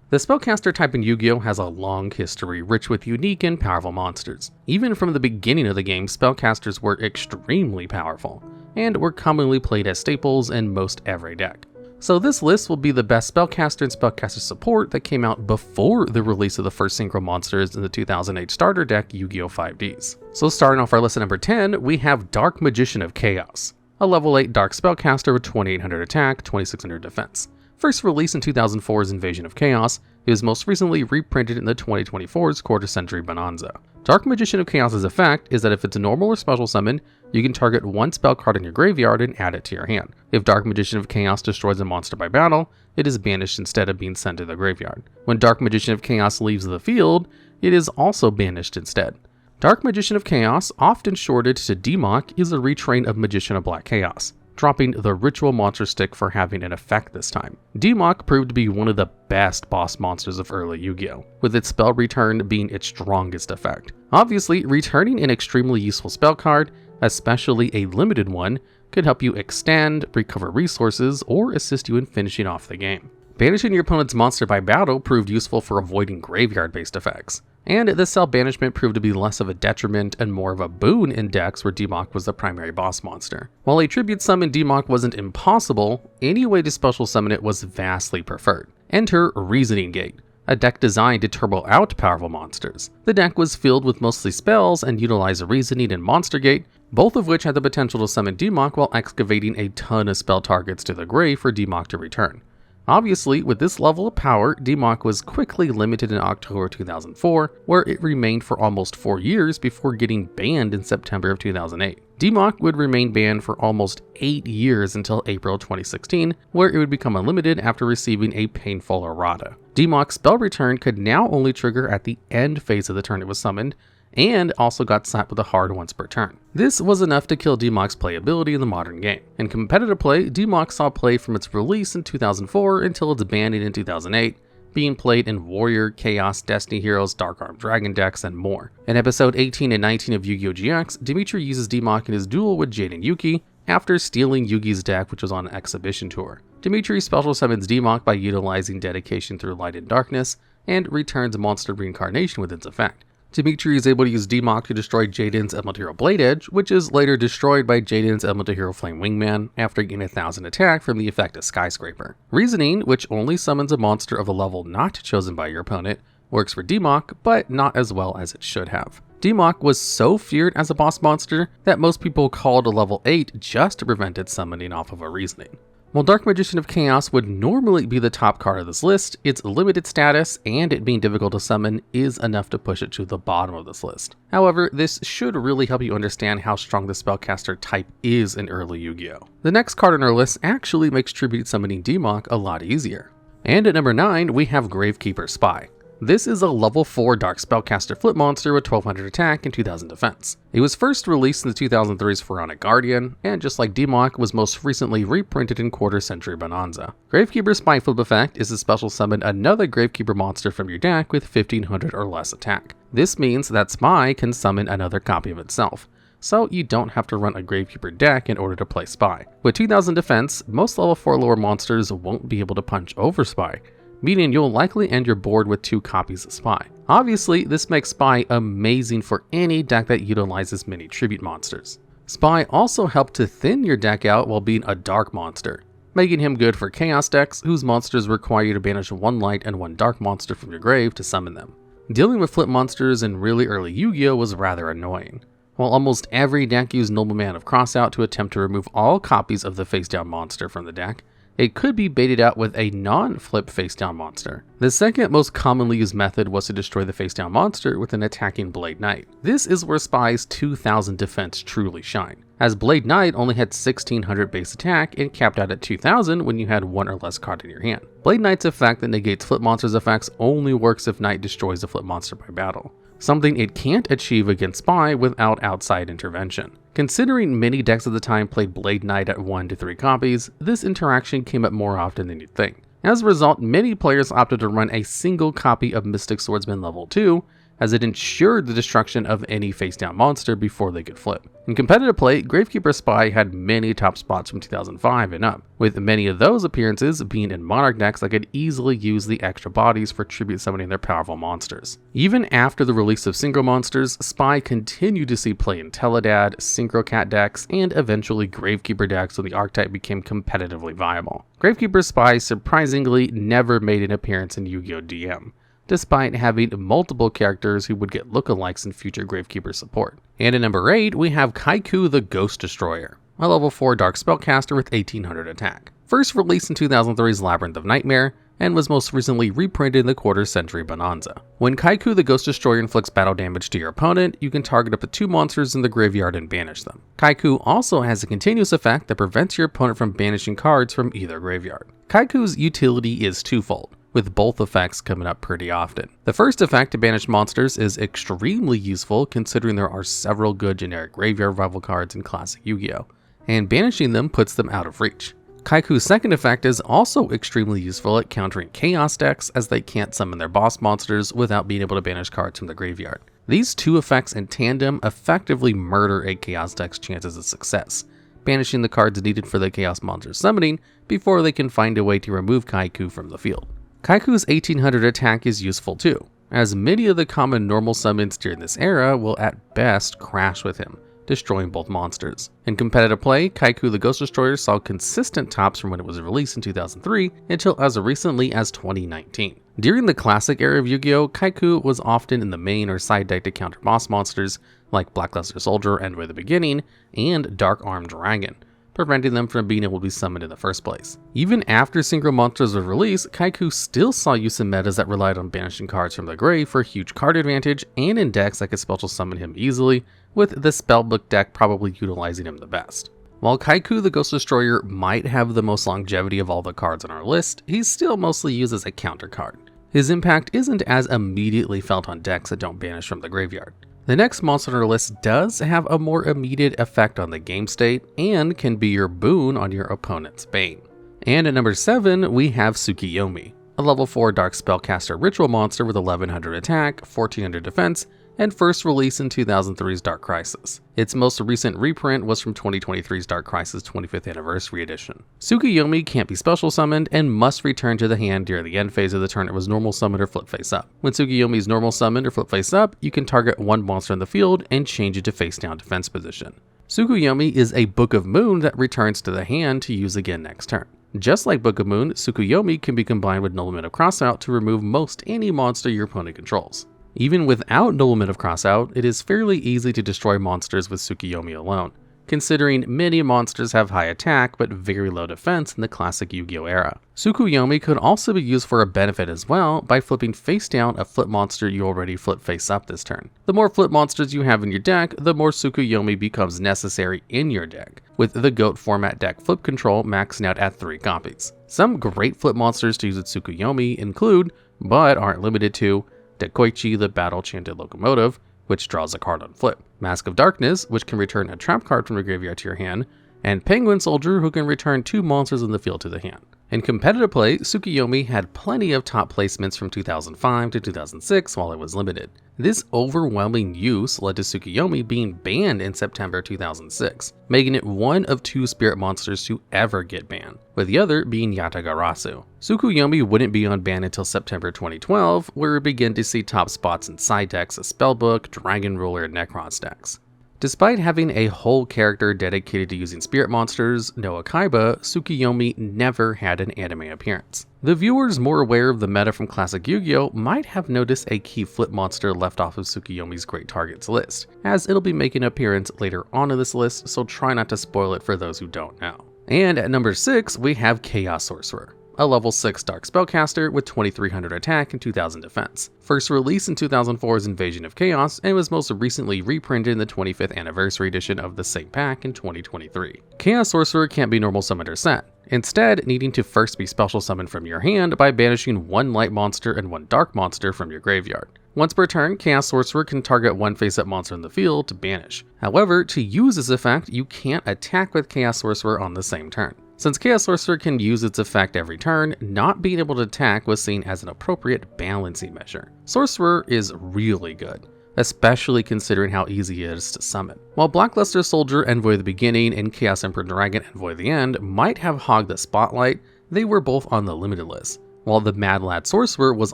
The Spellcaster type in Yu-Gi-Oh! Has a long history, rich with unique and powerful monsters. Even from the beginning of the game, Spellcasters were extremely powerful, and were commonly played as staples in most every deck. So this list will be the best Spellcaster and Spellcaster support that came out before the release of the first synchro monsters in the 2008 starter deck Yu-Gi-Oh! 5Ds. So starting off our list at number 10, we have Dark Magician of Chaos, a level 8 Dark Spellcaster with 2800 attack, 2600 defense. First released in 2004's Invasion of Chaos, it was most recently reprinted in the 2024's Quarter Century Bonanza. Dark Magician of Chaos's effect is that if it's a normal or special summon, you can target one spell card in your graveyard and add it to your hand. If Dark Magician of Chaos destroys a monster by battle, it is banished instead of being sent to the graveyard. When Dark Magician of Chaos leaves the field, it is also banished instead. Dark Magician of Chaos, often shorted to DMOC, is a retrain of Magician of Black Chaos, dropping the Ritual Monster Stick for having an effect this time. DMOC proved to be one of the best boss monsters of early Yu-Gi-Oh!, with its spell return being its strongest effect. Obviously, returning an extremely useful spell card, especially a limited one, could help you extend, recover resources, or assist you in finishing off the game. Banishing your opponent's monster by battle proved useful for avoiding graveyard-based effects, and this cell banishment proved to be less of a detriment and more of a boon in decks where DMOC was the primary boss monster. While a tribute summon DMOC wasn't impossible, any way to special summon it was vastly preferred. Enter Reasoning Gate, a deck designed to turbo out powerful monsters. The deck was filled with mostly spells and utilized Reasoning and Monster Gate, both of which had the potential to summon DMOC while excavating a ton of spell targets to the grave for DMOC to return. Obviously, with this level of power, DMOC was quickly limited in October 2004, where it remained for almost 4 years before getting banned in September of 2008. DMOC would remain banned for almost 8 years until April 2016, where it would become unlimited after receiving a painful errata. DMOC's spell return could now only trigger at the end phase of the turn it was summoned, and also got slapped with a hard once per turn. This was enough to kill DMOC's playability in the modern game. In competitive play, DMOC saw play from its release in 2004 until its banning in 2008, being played in Warrior, Chaos, Destiny Heroes, Dark Armed Dragon decks, and more. In episode 18 and 19 of Yu-Gi-Oh! GX, Dimitri uses DMOC in his duel with Jade and Yuki after stealing Yugi's deck, which was on an exhibition tour. Dimitri special summons DMOC by utilizing Dedication through Light and Darkness, and returns Monster Reincarnation with its effect. Dimitri is able to use DMOC to destroy Jaden's Elemental Hero Blade Edge, which is later destroyed by Jaden's Elemental Hero Flame Wingman after getting 1000 attack from the effect of Skyscraper. Reasoning, which only summons a monster of a level not chosen by your opponent, works for DMOC, but not as well as it should have. DMOC was so feared as a boss monster that most people called a level 8 just to prevent it summoning off of a Reasoning. While Dark Magician of Chaos would normally be the top card of this list, its limited status and it being difficult to summon is enough to push it to the bottom of this list. However, this should really help you understand how strong the Spellcaster type is in early Yu-Gi-Oh! The next card on our list actually makes tribute summoning DMOC a lot easier. And at number 9, we have Gravekeeper Spy. This is a level 4 Dark Spellcaster flip monster with 1200 attack and 2000 defense. It was first released in the 2003's Pharaonic Guardian, and just like DMOC, was most recently reprinted in Quarter Century Bonanza. Gravekeeper Spy flip effect is to special summon another Gravekeeper monster from your deck with 1500 or less attack. This means that Spy can summon another copy of itself, so you don't have to run a Gravekeeper deck in order to play Spy. With 2000 defense, most level 4 lower monsters won't be able to punch over Spy, meaning you'll likely end your board with 2 copies of Spy. Obviously, this makes Spy amazing for any deck that utilizes many tribute monsters. Spy also helped to thin your deck out while being a dark monster, making him good for Chaos decks whose monsters require you to banish 1 light and 1 dark monster from your grave to summon them. Dealing with flip monsters in really early Yu-Gi-Oh! Was rather annoying. While almost every deck used Nobleman of Crossout to attempt to remove all copies of the face-down monster from the deck, it could be baited out with a non-flip face-down monster. The second most commonly used method was to destroy the face-down monster with an attacking Blade Knight. This is where Spy's 2000 defense truly shine, as Blade Knight only had 1600 base attack and capped out at 2000 when you had 1 or less card in your hand. Blade Knight's effect that negates flip monsters' effects only works if Knight destroys a flip monster by battle, something it can't achieve against Spy without outside intervention. Considering many decks at the time played Blade Knight at 1 to 3 copies, this interaction came up more often than you'd think. As a result, many players opted to run a single copy of Mystic Swordsman level 2 as it ensured the destruction of any face-down monster before they could flip. In competitive play, Gravekeeper Spy had many top spots from 2005 and up, with many of those appearances being in Monarch decks that could easily use the extra bodies for tribute summoning their powerful monsters. Even after the release of Synchro monsters, Spy continued to see play in Teledad, Synchro Cat decks, and eventually Gravekeeper decks when the archetype became competitively viable. Gravekeeper Spy surprisingly never made an appearance in Yu-Gi-Oh! DM, despite having multiple characters who would get lookalikes in future Gravekeeper support. And at number 8, we have Kycoo the Ghost Destroyer, a level 4 Dark Spellcaster with 1800 attack. First released in 2003's Labyrinth of Nightmare, and was most recently reprinted in the Quarter Century Bonanza. When Kycoo the Ghost Destroyer inflicts battle damage to your opponent, you can target up to 2 monsters in the graveyard and banish them. Kycoo also has a continuous effect that prevents your opponent from banishing cards from either graveyard. Kycoo's utility is twofold, with both effects coming up pretty often. The first effect to banish monsters is extremely useful considering there are several good generic graveyard revival cards in classic Yu-Gi-Oh! And banishing them puts them out of reach. Kycoo's second effect is also extremely useful at countering Chaos decks as they can't summon their boss monsters without being able to banish cards from the graveyard. These two effects in tandem effectively murder a Chaos deck's chances of success, banishing the cards needed for the Chaos monster summoning before they can find a way to remove Kycoo from the field. Kycoo's 1800 attack is useful too, as many of the common normal summons during this era will at best crash with him, destroying both monsters. In competitive play, Kycoo the Ghost Destroyer saw consistent tops from when it was released in 2003 until as recently as 2019. During the classic era of Yu-Gi-Oh!, Kycoo was often in the main or side deck to counter boss monsters like Blackluster Soldier and Way the Beginning, and Dark Armed Dragon, preventing them from being able to be summoned in the first place. Even after Synchro monsters were released, Kycoo still saw use in metas that relied on banishing cards from the grave for a huge card advantage, and in decks that could special summon him easily, with the Spellbook deck probably utilizing him the best. While Kycoo the Ghost Destroyer might have the most longevity of all the cards on our list, he's still mostly used as a counter card. His impact isn't as immediately felt on decks that don't banish from the graveyard. The next monster on our list does have a more immediate effect on the game state and can be your boon on your opponent's bane. And at number 7, we have Tsukuyomi, a level 4 Dark Spellcaster ritual monster with 1100 attack, 1400 defense, and first released in 2003's Dark Crisis. Its most recent reprint was from 2023's Dark Crisis 25th Anniversary Edition. Tsukuyomi can't be special summoned and must return to the hand during the end phase of the turn it was normal summoned or flip face up. When Tsukuyomi is normal summoned or flip face up, you can target one monster in the field and change it to face down defense position. Tsukuyomi is a Book of Moon that returns to the hand to use again next turn. Just like Book of Moon, Tsukuyomi can be combined with Nobleman of Crossout to remove most any monster your opponent controls. Even without Nobleman of Crossout, it is fairly easy to destroy monsters with Tsukuyomi alone, considering many monsters have high attack but very low defense in the classic Yu-Gi-Oh! Era. Tsukuyomi could also be used for a benefit as well by flipping face down a flip monster you already flip face up this turn. The more flip monsters you have in your deck, the more Tsukuyomi becomes necessary in your deck, with the GOAT format deck flip control maxing out at 3 copies. Some great flip monsters to use with Tsukuyomi include, but aren't limited to, Dekoichi the Battle Chanted Locomotive, which draws a card on flip, Mask of Darkness, which can return a trap card from the graveyard to your hand, and Penguin Soldier, who can return 2 monsters in the field to the hand. In competitive play, Tsukuyomi had plenty of top placements from 2005 to 2006 while it was limited. This overwhelming use led to Tsukuyomi being banned in September 2006, making it one of 2 spirit monsters to ever get banned, with the other being Yatagarasu. Tsukuyomi wouldn't be unbanned until September 2012, where we begin to see top spots in side decks as Spellbook, Dragon Ruler, and Necron decks. Despite having a whole character dedicated to using spirit monsters, no Kaiba, Tsukuyomi never had an anime appearance. The viewers more aware of the meta from classic Yu-Gi-Oh! Might have noticed a key flip monster left off of Tsukuyomi's Great Targets list, as it'll be making an appearance later on in this list, so try not to spoil it for those who don't know. And at number 6, we have Chaos Sorcerer, a level 6 Dark Spellcaster with 2300 attack and 2000 defense. First released in 2004's Invasion of Chaos, and was most recently reprinted in the 25th Anniversary Edition of the same pack in 2023. Chaos Sorcerer can't be normal summoned or set, instead needing to first be special summoned from your hand by banishing 1 light monster and 1 dark monster from your graveyard. Once per turn, Chaos Sorcerer can target 1 face-up monster in the field to banish. However, to use this effect, you can't attack with Chaos Sorcerer on the same turn. Since Chaos Sorcerer can use its effect every turn, not being able to attack was seen as an appropriate balancing measure. Sorcerer is really good, especially considering how easy it is to summon. While Blackluster Soldier Envoy of the Beginning and Chaos Emperor Dragon Envoy of the End might have hogged the spotlight, they were both on the limited list, while the Mad Lad Sorcerer was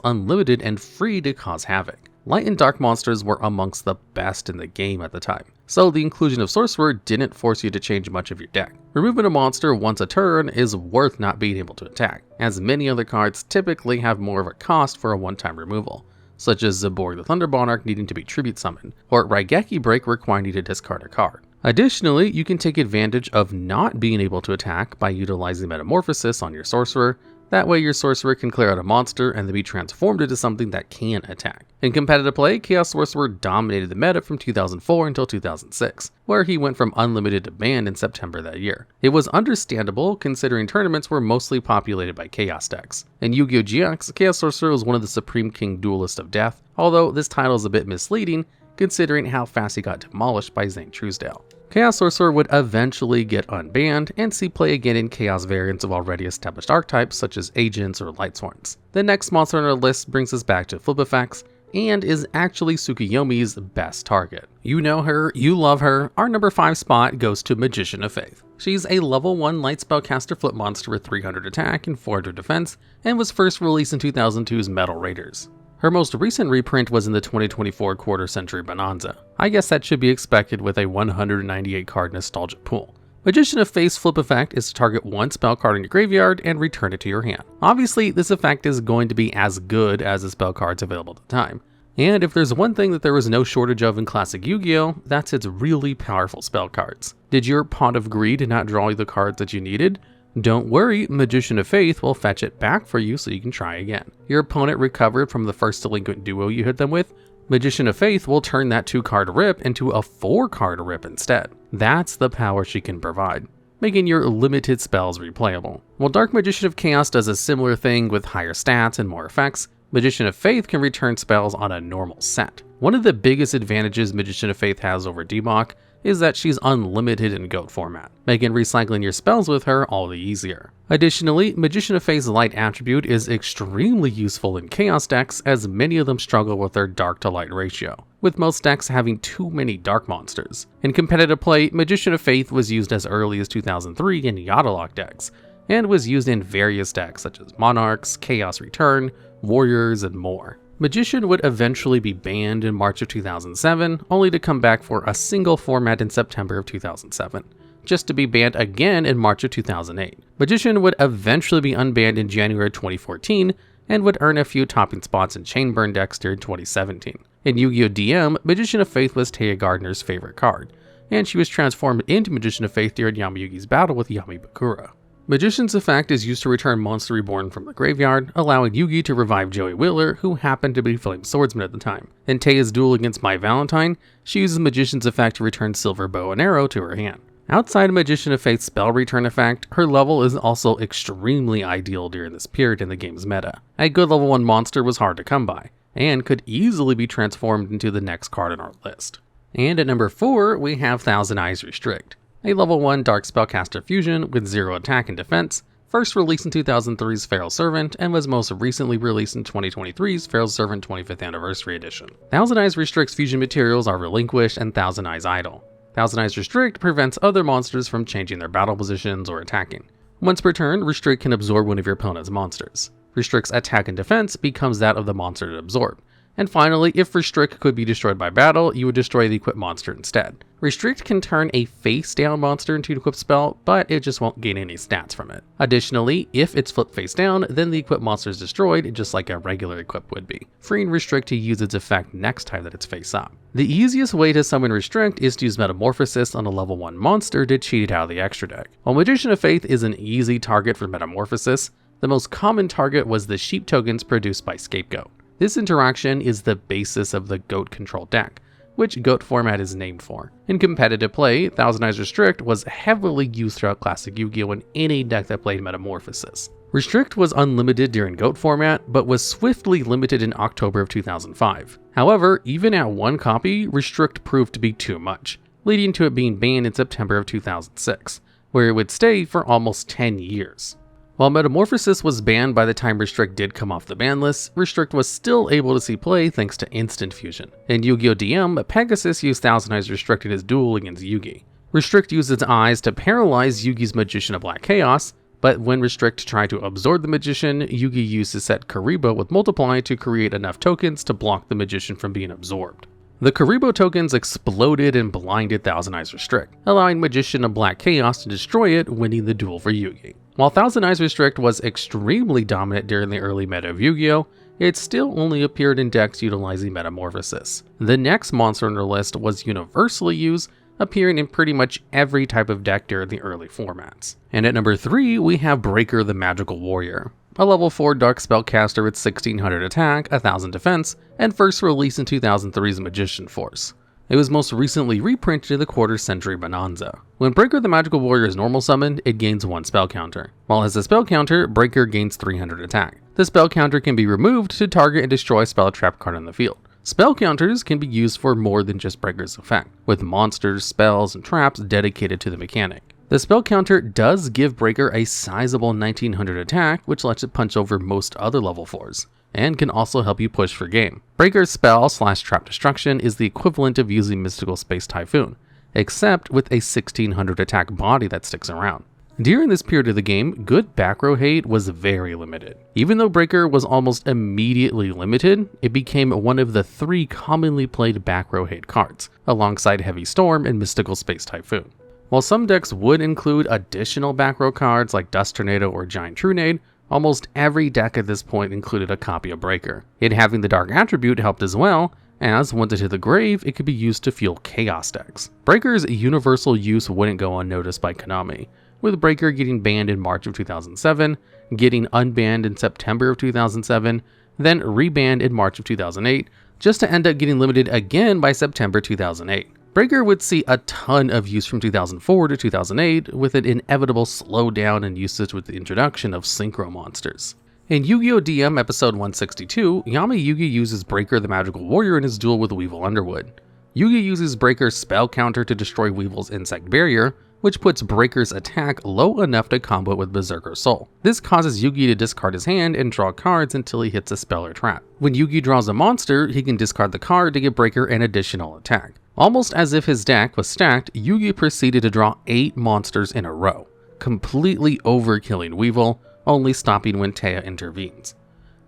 unlimited and free to cause havoc. Light and dark monsters were amongst the best in the game at the time, so the inclusion of Sorcerer didn't force you to change much of your deck. Removing a monster once a turn is worth not being able to attack, as many other cards typically have more of a cost for a one-time removal, such as Zaborg the Thunder Monarch needing to be tribute summoned, or Raigeki Break requiring you to discard a card. Additionally, you can take advantage of not being able to attack by utilizing Metamorphosis on your Sorcerer. That way your Sorcerer can clear out a monster and then be transformed into something that can attack. In competitive play, Chaos Sorcerer dominated the meta from 2004 until 2006, where he went from unlimited to banned in September that year. It was understandable considering tournaments were mostly populated by Chaos decks. In Yu-Gi-Oh! GX, Chaos Sorcerer was one of the Supreme King Duelist of Death, although this title is a bit misleading considering how fast he got demolished by Zane Truesdale. Chaos Sorcerer would eventually get unbanned and see play again in Chaos variants of already established archetypes such as Agents or Lightsworns. The next monster on our list brings us back to flip effects, and is actually Tsukuyomi's best target. You know her, you love her, our number 5 spot goes to Magician of Faith. She's a level 1 light spellcaster flip monster with 300 attack and 400 defense, and was first released in 2002's Metal Raiders. Her most recent reprint was in the 2024 Quarter Century Bonanza. I guess that should be expected with a 198 card nostalgic pool. Magician of Faith's flip effect is to target one spell card in your graveyard and return it to your hand. Obviously, this effect is going to be as good as the spell cards available at the time. And if there's one thing that there was no shortage of in classic Yu-Gi-Oh!, that's its really powerful spell cards. Did your Pot of Greed not draw you the cards that you needed? Don't worry, Magician of Faith will fetch it back for you so you can try again. Your opponent recovered from the first delinquent duo you hit them with? Magician of Faith will turn that 2-card rip into a 4-card rip instead. That's the power she can provide, making your limited spells replayable. While Dark Magician of Chaos does a similar thing with higher stats and more effects, Magician of Faith can return spells on a normal set. One of the biggest advantages Magician of Faith has over Debok is that she's unlimited in GOAT format, making recycling your spells with her all the easier. Additionally, Magician of Faith's light attribute is extremely useful in Chaos decks, as many of them struggle with their dark to light ratio, with most decks having too many dark monsters. In competitive play, Magician of Faith was used as early as 2003 in YGO decks, and was used in various decks such as Monarchs, Chaos Return, Warriors, and more. Magician would eventually be banned in March of 2007, only to come back for a single format in September of 2007, just to be banned again in March of 2008. Magician would eventually be unbanned in January 2014, and would earn a few topping spots in Chainburn decks during 2017. In Yu-Gi-Oh! DM, Magician of Faith was Taya Gardner's favorite card, and she was transformed into Magician of Faith during Yamayugi's battle with Yami Bakura. Magician's effect is used to return Monster Reborn from the graveyard, allowing Yugi to revive Joey Wheeler, who happened to be Flame Swordsman at the time. In Taya's duel against My Valentine, she uses Magician's effect to return Silver Bow and Arrow to her hand. Outside of Magician of Faith's spell return effect, her level is also extremely ideal during this period in the game's meta. A good level 1 monster was hard to come by, and could easily be transformed into the next card on our list. And at number 4, we have Thousand Eyes Restrict, a level 1 Dark Spellcaster fusion with 0 attack and defense, first released in 2003's Feral Servant, and was most recently released in 2023's Feral Servant 25th Anniversary Edition. Thousand Eyes Restrict's fusion materials are Relinquish and Thousand Eyes Idle. Thousand Eyes Restrict prevents other monsters from changing their battle positions or attacking. Once per turn, Restrict can absorb one of your opponent's monsters. Restrict's attack and defense becomes that of the monster to absorb. And finally, if Restrict could be destroyed by battle, you would destroy the equipped monster instead. Restrict can turn a face-down monster into an equipped spell, but it just won't gain any stats from it. Additionally, if it's flipped face-down, then the equipped monster is destroyed, just like a regular equip would be, freeing Restrict to use its effect next time that it's face-up. The easiest way to summon Restrict is to use Metamorphosis on a level 1 monster to cheat it out of the extra deck. While Magician of Faith is an easy target for Metamorphosis, the most common target was the sheep tokens produced by Scapegoat. This interaction is the basis of the GOAT control deck, which GOAT format is named for. In competitive play, Thousand Eyes Restrict was heavily used throughout classic Yu-Gi-Oh! In any deck that played Metamorphosis. Restrict was unlimited during GOAT format, but was swiftly limited in October of 2005. However, even at 1 copy, Restrict proved to be too much, leading to it being banned in September of 2006, where it would stay for almost 10 years. While Metamorphosis was banned by the time Restrict did come off the ban list, Restrict was still able to see play thanks to Instant Fusion. In Yu-Gi-Oh! DM, Pegasus used Thousand Eyes Restrict in his duel against Yugi. Restrict used its eyes to paralyze Yugi's Magician of Black Chaos, but when Restrict tried to absorb the Magician, Yugi used his set Karibo with Multiply to create enough tokens to block the Magician from being absorbed. The Karibo tokens exploded and blinded Thousand Eyes Restrict, allowing Magician of Black Chaos to destroy it, winning the duel for Yugi. While Thousand Eyes Restrict was extremely dominant during the early meta of Yu-Gi-Oh!, it still only appeared in decks utilizing Metamorphosis. The next monster on the list was universally used, appearing in pretty much every type of deck during the early formats. And at number 3, we have Breaker the Magical Warrior, a level 4 Dark Spellcaster with 1600 attack, 1000 defense, and first released in 2003's Magician Force. It was most recently reprinted in the Quarter Century Bonanza. When Breaker the Magical Warrior is normal summoned, it gains 1 spell counter. While as a spell counter, Breaker gains 300 attack. The spell counter can be removed to target and destroy a spell trap card on the field. Spell counters can be used for more than just Breaker's effect, with monsters, spells, and traps dedicated to the mechanic. The spell counter does give Breaker a sizable 1900 attack, which lets it punch over most other level 4s, and can also help you push for game. Breaker's spell/trap destruction is the equivalent of using Mystical Space Typhoon, except with a 1600 attack body that sticks around. During this period of the game, good back row hate was very limited. Even though Breaker was almost immediately limited, it became one of the 3 commonly played back row hate cards, alongside Heavy Storm and Mystical Space Typhoon. While some decks would include additional back row cards like Dust Tornado or Giant Trunade, almost every deck at this point included a copy of Breaker. It having the Dark attribute helped as well, as once it hit the grave, it could be used to fuel Chaos decks. Breaker's universal use wouldn't go unnoticed by Konami, with Breaker getting banned in March of 2007, getting unbanned in September of 2007, then rebanned in March of 2008, just to end up getting limited again by September 2008. Breaker would see a ton of use from 2004 to 2008, with an inevitable slowdown in usage with the introduction of synchro monsters. In Yu-Gi-Oh! DM episode 162, Yami Yugi uses Breaker the Magical Warrior in his duel with Weevil Underwood. Yugi uses Breaker's spell counter to destroy Weevil's Insect Barrier, which puts Breaker's attack low enough to combo it with Berserker Soul. This causes Yugi to discard his hand and draw cards until he hits a spell or trap. When Yugi draws a monster, he can discard the card to give Breaker an additional attack. Almost as if his deck was stacked, Yugi proceeded to draw 8 monsters in a row, completely overkilling Weevil, only stopping when Taya intervenes.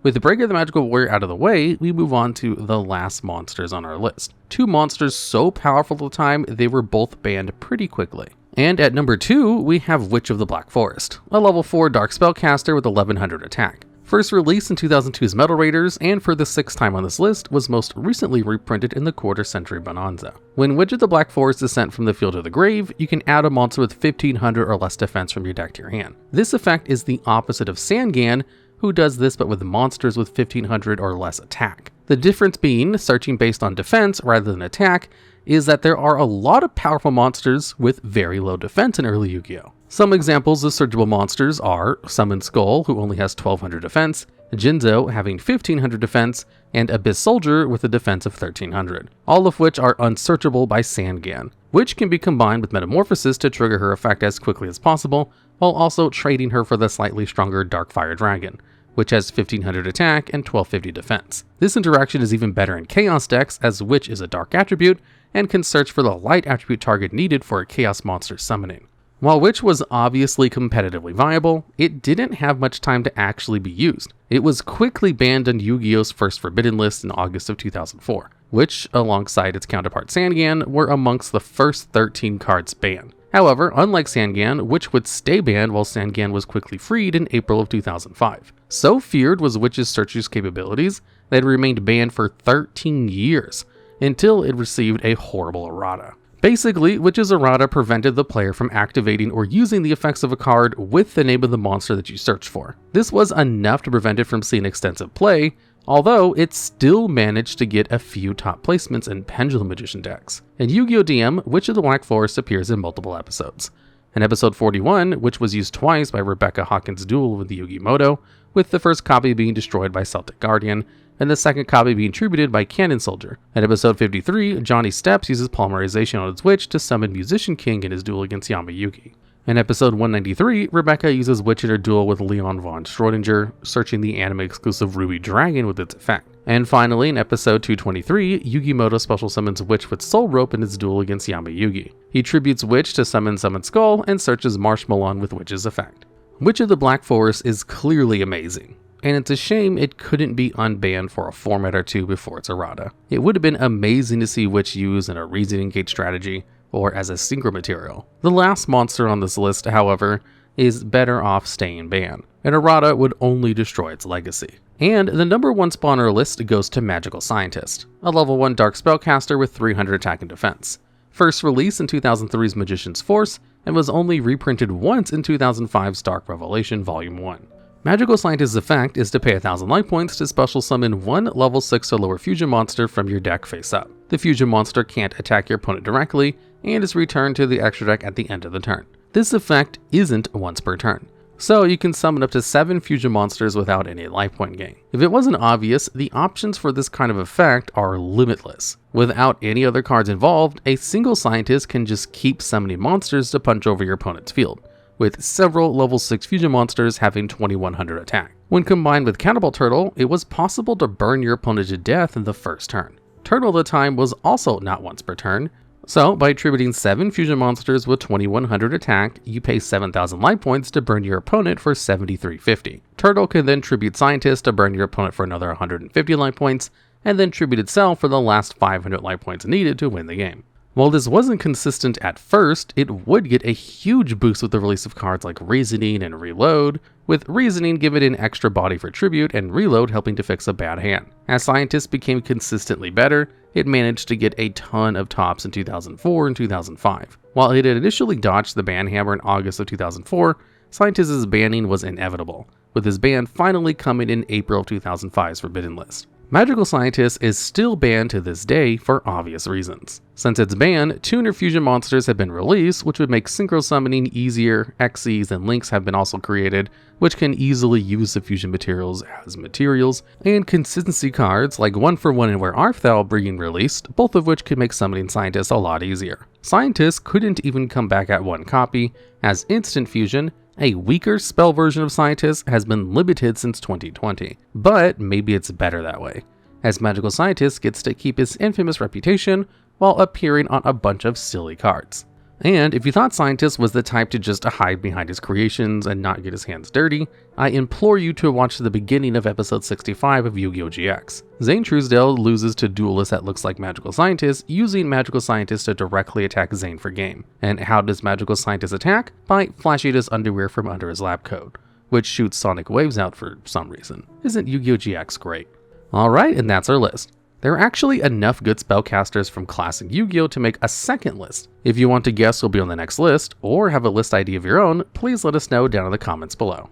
With Breaker the Magical Warrior out of the way, we move on to the last monsters on our list. 2 monsters so powerful at the time, they were both banned pretty quickly. And at number 2, we have Witch of the Black Forest, a level 4 Dark Spellcaster with 1100 attack. First released in 2002's Metal Raiders, and for the 6th time on this list, was most recently reprinted in the Quarter Century Bonanza. When Witch of the Black Forest is sent from the field to the grave, you can add a monster with 1500 or less defense from your deck to your hand. This effect is the opposite of Sangan, who does this but with monsters with 1500 or less attack. The difference being, searching based on defense rather than attack, is that there are a lot of powerful monsters with very low defense in early Yu-Gi-Oh! Some examples of searchable monsters are Summon Skull, who only has 1200 defense, Jinzo having 1500 defense, and Abyss Soldier with a defense of 1300, all of which are unsearchable by Sangan, which can be combined with Metamorphosis to trigger her effect as quickly as possible, while also trading her for the slightly stronger Darkfire Dragon, which has 1500 attack and 1250 defense. This interaction is even better in Chaos decks, as Witch is a Dark attribute and can search for the light attribute target needed for a Chaos monster summoning. While Witch was obviously competitively viable, it didn't have much time to actually be used. It was quickly banned on Yu-Gi-Oh's first Forbidden list in August of 2004, which, alongside its counterpart Sangan, were amongst the first 13 cards banned. However, unlike Sangan, Witch would stay banned while Sangan was quickly freed in April of 2005. So feared was Witch's search use capabilities that it remained banned for 13 years, until it received a horrible errata. Basically, Witch's errata prevented the player from activating or using the effects of a card with the name of the monster that you searched for. This was enough to prevent it from seeing extensive play, although it still managed to get a few top placements in Pendulum Magician decks. In Yu-Gi-Oh! DM, Witch of the Black Forest appears in multiple episodes. In episode 41, which was used twice by Rebecca Hawkins' duel with the Yugi Moto, with the first copy being destroyed by Celtic Guardian, and the second copy being tributed by Cannon Soldier. In episode 53, Johnny Steps uses Polymerization on his Witch to summon Musician King in his duel against Yami Yugi. In episode 193, Rebecca uses Witch in her duel with Leon von Schrodinger, searching the anime-exclusive Ruby Dragon with its effect. And finally, in episode 223, Yugimoto special summons Witch with Soul Rope in his duel against Yamayugi. He tributes Witch to summon Summon Skull and searches Marshmallow with Witch's effect. Witch of the Black Forest is clearly amazing, and it's a shame it couldn't be unbanned for a format or two before its errata. It would have been amazing to see Witch used in a reasoning gate strategy, or as a synchro material. The last monster on this list, however, is better off staying banned. An errata would only destroy its legacy. And the number 1 spawner list goes to Magical Scientist, a level 1 dark spellcaster with 300 attack and defense. First released in 2003's Magician's Force, and was only reprinted once in 2005's Dark Revelation Volume 1. Magical Scientist's effect is to pay 1000 life points to special summon 1 level 6 or lower fusion monster from your deck face up. The fusion monster can't attack your opponent directly, and is returned to the extra deck at the end of the turn. This effect isn't once per turn, so you can summon up to 7 fusion monsters without any life point gain. If it wasn't obvious, the options for this kind of effect are limitless. Without any other cards involved, a single scientist can just keep summoning monsters to punch over your opponent's field, with several level 6 fusion monsters having 2100 attack. When combined with Cannibal Turtle, it was possible to burn your opponent to death in the first turn. Turtle at the time was also not once per turn, so by attributing 7 fusion monsters with 2100 attack, you pay 7000 life points to burn your opponent for 7350. Turtle can then tribute Scientist to burn your opponent for another 150 life points, and then tribute itself for the last 500 life points needed to win the game. While this wasn't consistent at first, it would get a huge boost with the release of cards like Reasoning and Reload, with Reasoning giving it an extra body for tribute and Reload helping to fix a bad hand. As Scientist became consistently better, it managed to get a ton of tops in 2004 and 2005. While it had initially dodged the ban hammer in August of 2004, Scientist's banning was inevitable, with his ban finally coming in April of 2005's Forbidden List. Magical Scientist is still banned to this day for obvious reasons. Since its ban, 200 fusion monsters have been released, which would make synchro summoning easier. Xyz and links have been also created, which can easily use the fusion materials as materials, and consistency cards like 1-for-1 and Where Art Thou being released, both of which could make summoning Scientist a lot easier. Scientist couldn't even come back at 1 copy, as Instant Fusion, a weaker spell version of Scientist, has been limited since 2020, but maybe it's better that way, as Magical Scientist gets to keep his infamous reputation while appearing on a bunch of silly cards. And if you thought Scientist was the type to just hide behind his creations and not get his hands dirty, I implore you to watch the beginning of episode 65 of Yu-Gi-Oh! GX. Zane Truesdale loses to Duelist that looks like Magical Scientist, using Magical Scientist to directly attack Zane for game. And how does Magical Scientist attack? By flashing his underwear from under his lab coat, which shoots sonic waves out for some reason. Isn't Yu-Gi-Oh! GX great? Alright, and that's our list. There are actually enough good spellcasters from classic Yu-Gi-Oh! To make a second list. If you want to guess who'll be on the next list, or have a list idea of your own, please let us know down in the comments below.